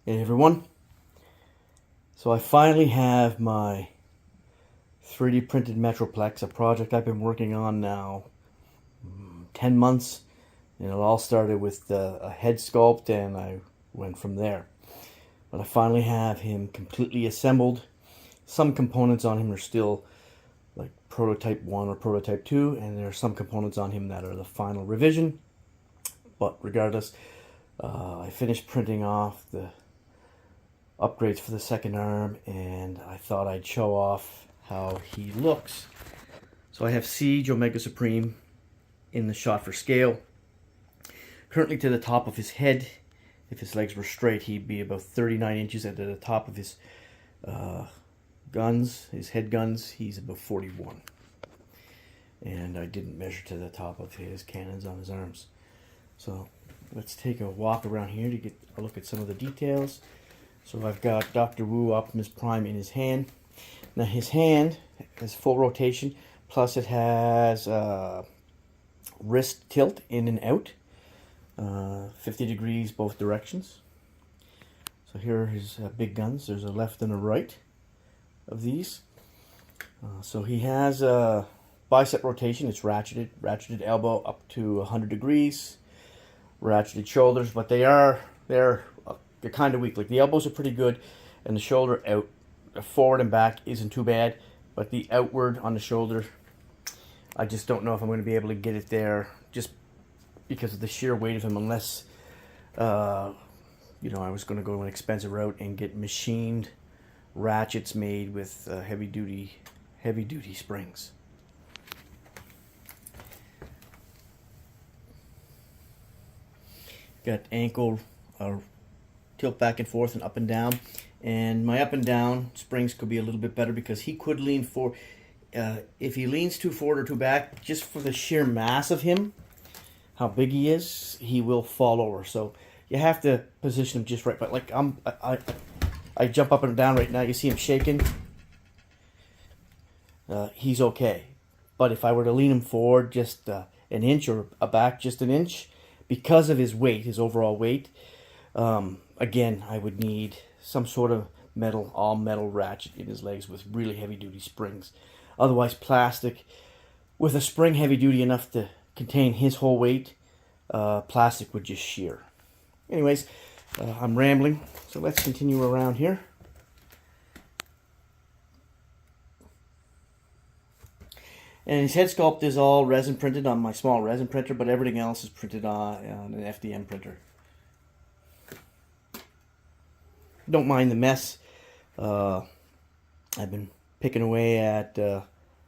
Hey everyone, so I finally have my 3D printed Metroplex, a project I've been working on now 10 months, and it all started with a head sculpt and I went from there. But I finally have him completely assembled. Some components on him are still like prototype 1 or prototype 2, and there are some components on him that are the final revision. But regardless, I finished printing off the upgrades for the second arm, and I thought I'd show off how he looks. So I have Siege Omega Supreme in the shot for scale. Currently to the top of his head, if his legs were straight, he'd be about 39 inches. At the top of his guns, his head guns, he's about 41. And I didn't measure to the top of his cannons on his arms. So let's take a walk around here to get a look at some of the details. So I've got Dr. Wu Optimus Prime in his hand. Now his hand has full rotation, plus it has wrist tilt in and out, 50 degrees both directions. So here are his big guns. There's a left and a right of these. So he has a bicep rotation. It's ratcheted elbow up to 100 degrees, ratcheted shoulders, but they're kind of weak. Like the elbows are pretty good, and the shoulder out, forward and back isn't too bad, but the outward on the shoulder, I just don't know if I'm going to be able to get it there, just because of the sheer weight of him, unless I was going to go an expensive route and get machined ratchets made with heavy duty springs. Got ankle tilt back and forth and up and down, and my up and down springs could be a little bit better because he could lean forward. If he leans too forward or too back, just for the sheer mass of him, how big he is, he will fall over. So you have to position him just right. But like I jump up and down right now. You see him shaking. He's okay. But if I were to lean him forward just an inch, or back just an inch, because of his weight, his overall weight, again, I would need some sort of all metal ratchet in his legs with really heavy duty springs. Otherwise, plastic with a spring heavy duty enough to contain his whole weight, plastic would just shear. Anyways, I'm rambling, so let's continue around here. And his head sculpt is all resin printed on my small resin printer, but everything else is printed on an FDM printer. Don't mind the mess. I've been picking away at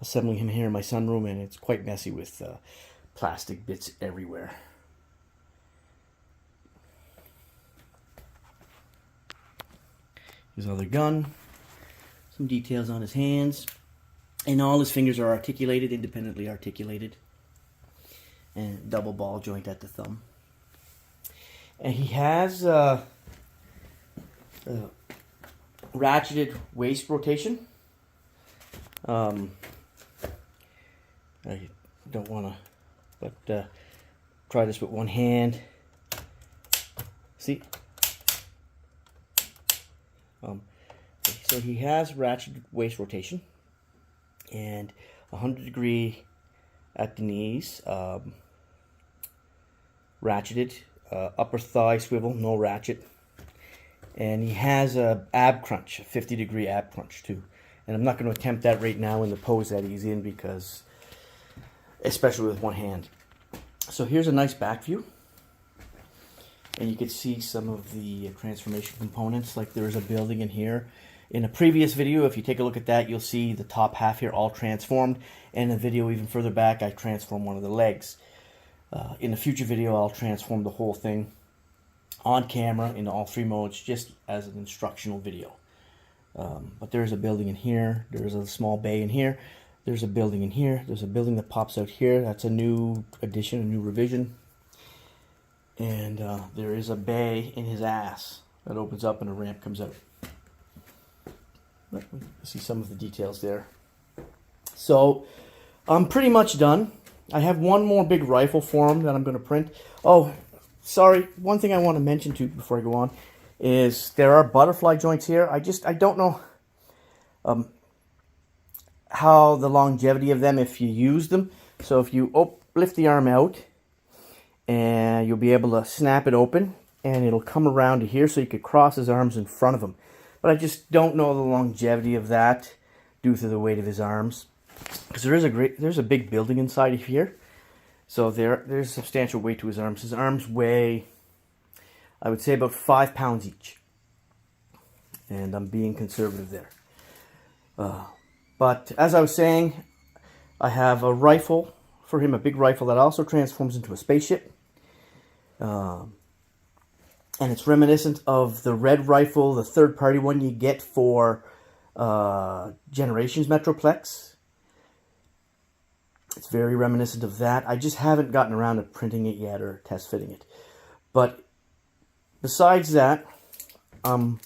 assembling him here in my sunroom, and it's quite messy with plastic bits everywhere. His other gun, some details on his hands, and all his fingers are articulated, independently articulated, and double ball joint at the thumb. And he has ratcheted waist rotation. I don't want to, but try this with one hand. See? So he has ratcheted waist rotation and 100 degree at the knees, ratcheted, upper thigh swivel, no ratchet. And he has a ab crunch, a 50 degree ab crunch too. And I'm not going to attempt that right now in the pose that he's in, because, especially with one hand. So here's a nice back view. And you can see some of the transformation components, like there is a building in here. In a previous video, if you take a look at that, you'll see the top half here all transformed. And in a video even further back, I transformed one of the legs. In a future video, I'll transform the whole thing on camera in all 3 modes, just as an instructional video. But there's a building in here, there's a small bay in here, there's a building in here, there's a building that pops out here. That's a new addition, a new revision. And there is a bay in his ass that opens up and a ramp comes out. See some of the details there. So I'm pretty much done. I have one more big rifle for him that I'm going to print. Oh, sorry, one thing I want to mention too before I go on is there are butterfly joints here. I don't know how the longevity of them if you use them. So if you lift the arm out, and you'll be able to snap it open, and it'll come around to here so you could cross his arms in front of him. But I just don't know the longevity of that due to the weight of his arms, because there's a big building inside of here, so there's substantial weight to his arms. His arms weigh, I would say, about 5 pounds each, and I'm being conservative there. But as I was saying, I have a rifle for him, a big rifle that also transforms into a spaceship. And it's reminiscent of the red rifle, the third-party one you get for Generations Metroplex. It's very reminiscent of that. I just haven't gotten around to printing it yet or test fitting it. But besides that, I'm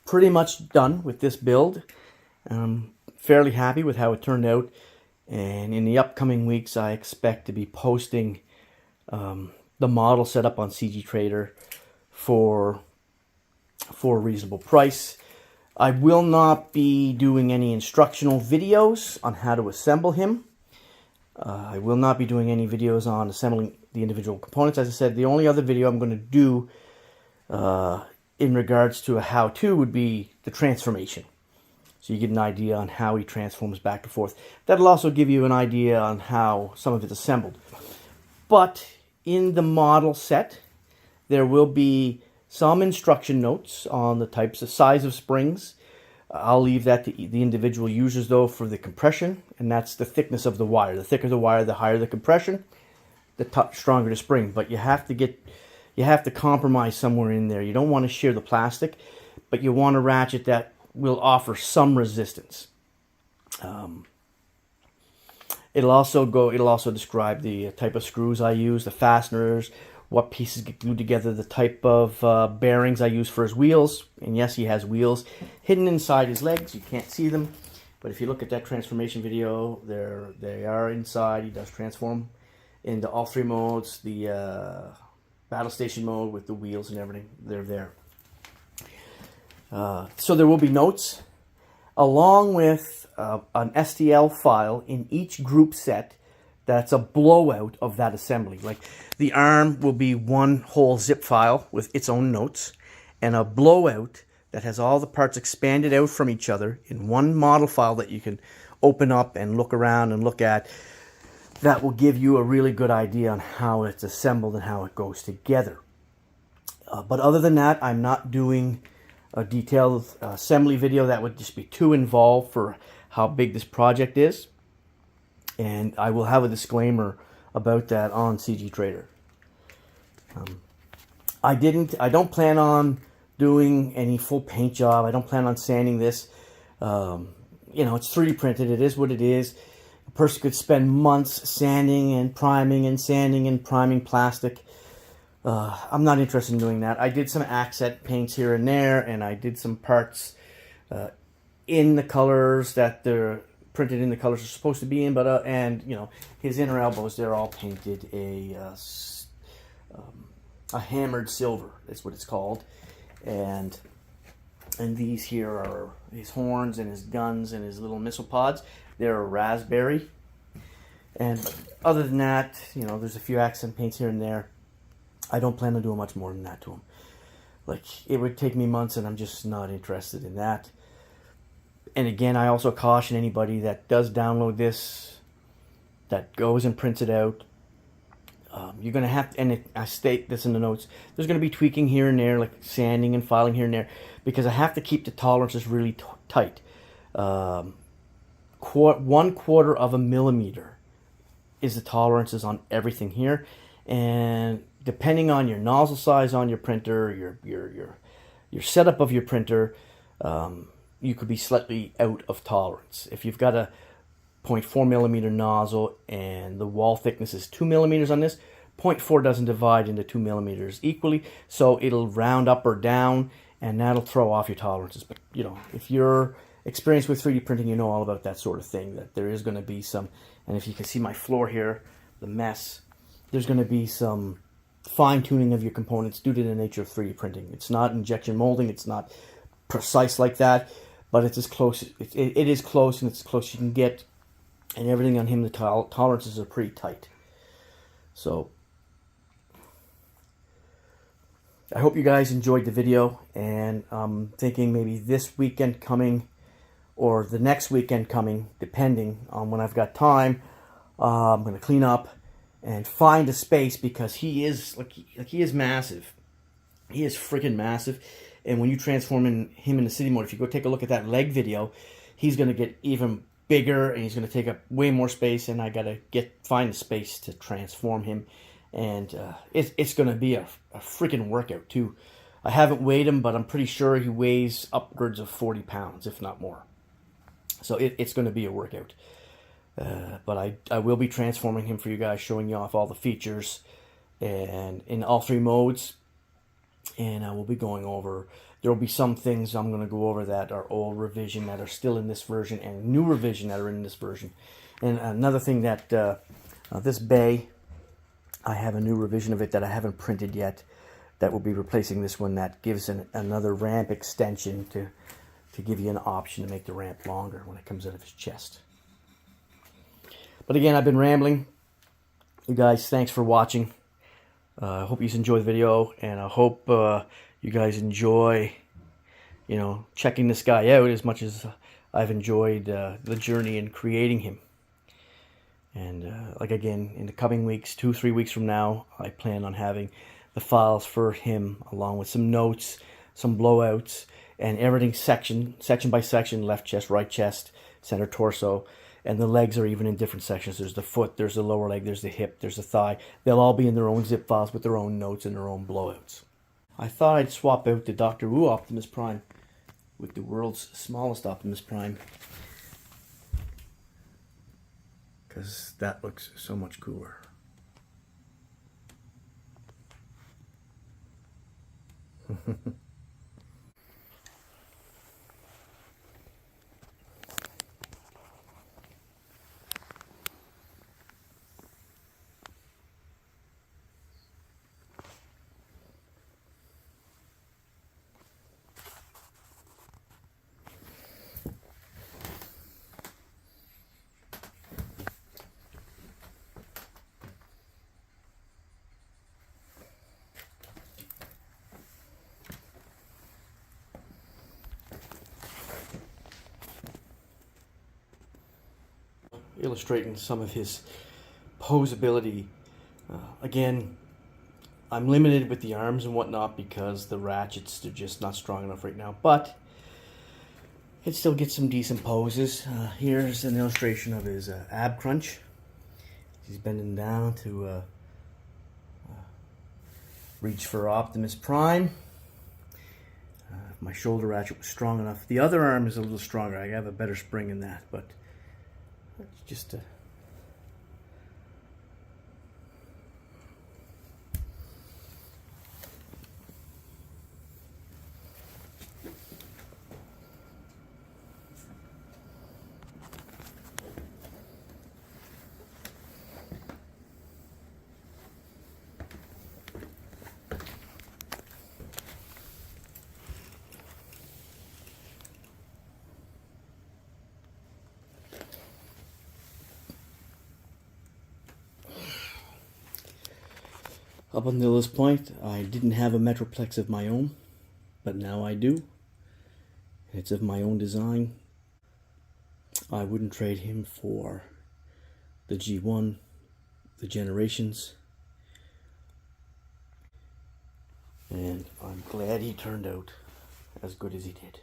pretty much done with this build. I'm fairly happy with how it turned out. And in the upcoming weeks, I expect to be posting the model set up on CG Trader for a reasonable price. I will not be doing any instructional videos on how to assemble him. I will not be doing any videos on assembling the individual components. As I said, the only other video I'm going to do in regards to a how-to would be the transformation. So you get an idea on how he transforms back and forth. That'll also give you an idea on how some of it's assembled. But in the model set, there will be some instruction notes on the types of size of springs. I'll leave that to the individual users, though, for the compression, and that's the thickness of the wire. The thicker the wire, the higher the compression, the stronger the spring. But you have to compromise somewhere in there. You don't want to shear the plastic, but you want a ratchet that will offer some resistance. It'll also describe the type of screws I use, the fasteners, what pieces get glued together, the type of bearings I use for his wheels. And yes, he has wheels hidden inside his legs. You can't see them, but if you look at that transformation video, they are inside. He does transform into all 3 modes. The battle station mode with the wheels and everything, they're there. So there will be notes along with an STL file in each group set that's a blowout of that assembly. Like the arm will be one whole zip file with its own notes, and a blowout that has all the parts expanded out from each other in one model file that you can open up and look around and look at. That will give you a really good idea on how it's assembled and how it goes together. But other than that, I'm not doing a detailed assembly video. That would just be too involved for how big this project is. And I will have a disclaimer about that on CG Trader. I don't plan on doing any full paint job. I don't plan on sanding this. It's 3D printed. It is what it is. A person could spend months sanding and priming and sanding and priming plastic. I'm not interested in doing that. I did some accent paints here and there, and I did some parts in the colors that they're printed in the colors are supposed to be in, but his inner elbows, they're all painted a hammered silver. That's what it's called. And these here are his horns and his guns and his little missile pods. They're a raspberry. And other than that, there's a few accent paints here and there. I don't plan on doing much more than that to him. Like, it would take me months, and I'm just not interested in that. And again, I also caution anybody that does download this, that goes and prints it out. You're going to have to, and I state this in the notes, there's going to be tweaking here and there, like sanding and filing here and there, because I have to keep the tolerances really tight. 1/4 of a millimeter is the tolerances on everything here. And depending on your nozzle size on your printer, your setup of your printer, you could be slightly out of tolerance. If you've got a 0.4 millimeter nozzle and the wall thickness is 2 millimeters on this, 0.4 doesn't divide into 2 millimeters equally, so it'll round up or down, and that'll throw off your tolerances. But if you're experienced with 3D printing, you know all about that sort of thing, that there is going to be some, and if you can see my floor here, the mess, there's going to be some fine-tuning of your components due to the nature of 3D printing. It's not injection molding, it's not precise like that, but it's as close, it is close, and it's as close as you can get, and everything on him, the tolerances are pretty tight. So I hope you guys enjoyed the video, and I'm thinking maybe this weekend coming or the next weekend coming, depending on when I've got time, I'm going to clean up and find a space, because he is he is massive. He is freaking massive. And when you transform him into city mode, if you go take a look at that leg video, he's going to get even bigger, and he's going to take up way more space, and I got to find the space to transform him. And it's going to be a freaking workout too. I haven't weighed him, but I'm pretty sure he weighs upwards of 40 pounds, if not more. So it's going to be a workout. But I will be transforming him for you guys, showing you off all the features and in all 3 modes. And I will be going over, there will be some things I'm going to go over that are old revision that are still in this version, and new revision that are in this version. And another thing that this bay, I have a new revision of it that I haven't printed yet, that will be replacing this one, that gives another ramp extension to give you an option to make the ramp longer when it comes out of his chest. But again, I've been rambling. You guys, thanks for watching. I hope you enjoy the video, and I hope you guys enjoy, checking this guy out as much as I've enjoyed the journey in creating him. And again, in the coming weeks, 2-3 weeks from now, I plan on having the files for him, along with some notes, some blowouts, and everything section by section: left chest, right chest, center torso. And the legs are even in different sections. There's the foot, there's the lower leg, there's the hip, there's the thigh. They'll all be in their own zip files with their own notes and their own blowouts. I thought I'd swap out the Dr. Wu Optimus Prime with the world's smallest Optimus Prime, because that looks so much cooler. Illustrating some of his posability. Again, I'm limited with the arms and whatnot because the ratchets, they're just not strong enough right now, but it still gets some decent poses. Here's an illustration of his ab crunch. He's bending down to reach for Optimus Prime. My shoulder ratchet was strong enough. The other arm is a little stronger. I have a better spring in that, but just up until this point, I didn't have a Metroplex of my own, but now I do. It's of my own design. I wouldn't trade him for the G1, the Generations, and I'm glad he turned out as good as he did.